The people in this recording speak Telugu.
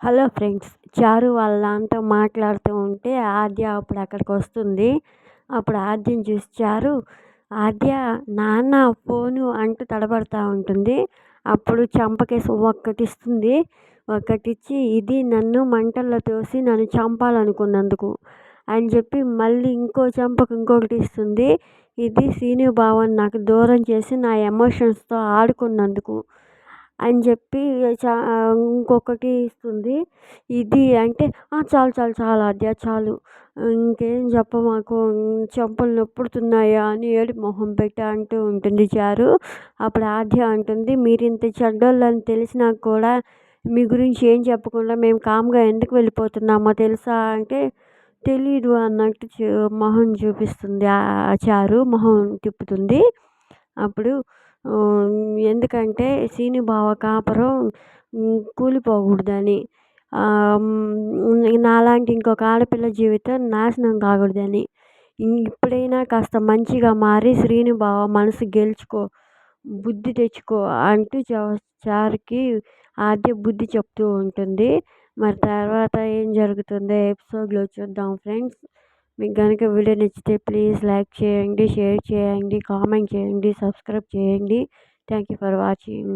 హలో ఫ్రెండ్స్, చారు వాళ్ళ నాన్నతో మాట్లాడుతూ ఉంటే ఆద్య అప్పుడు అక్కడికి వస్తుంది. అప్పుడు ఆద్యని చూసి చారు, ఆద్య నాన్న ఫోను అంటూ తడబడతా ఉంటుంది. అప్పుడు చంపకేసి ఒక్కటిస్తుంది. ఒక్కటిచ్చి ఇది నన్ను మంటల్లో తోసి నన్ను చంపాలనుకున్నందుకు అని చెప్పి మళ్ళీ ఇంకో చంపకు ఇంకొకటి ఇస్తుంది. ఇది సీను బావని నాకు దూరం చేసి నా ఎమోషన్స్తో ఆడుకున్నందుకు అని చెప్పి ఇంకొకటి ఇస్తుంది. ఇది అంటే చాలు చాలు చాలు ఆద్య చాలు, ఇంకేం చెప్పమాకు, చెంపలు నొప్పుడుతున్నాయా అని ఏడుపు మొహం పెట్టి అంటూ ఉంటుంది చారు. అప్పుడు ఆద్య అంటుంది, మీరు ఇంత చెడ్డోళ్ళని తెలిసినా కూడా మీ గురించి ఏం చెప్పకుండా మేము కామ్గా ఎందుకు వెళ్ళిపోతున్నామో తెలుసా అంటే, తెలీదు అన్నట్టు మొహం చూపిస్తుంది. చారు మొహం తిప్పుతుంది. అప్పుడు ఎందుకంటే సీను బావ కాపురం కూలిపోకూడదని, నాలాంటి ఇంకొక ఆడపిల్ల జీవితం నాశనం కాకూడదని, ఇప్పుడైనా కాస్త మంచిగా మారి శ్రీను బావ మనసు గెలుచుకో, బుద్ధి తెచ్చుకో అంటూ చారుకి ఆద్య బుద్ధి చెప్తూ ఉంటుంది. మరి తర్వాత ఏం జరుగుతుందో ఎపిసోడ్లో చూద్దాం ఫ్రెండ్స్. మీకు కనుక వీడియో నచ్చితే ప్లీజ్ లైక్ చేయండి, షేర్ చేయండి, కామెంట్ చేయండి, సబ్స్క్రైబ్ చేయండి. Thank you for watching.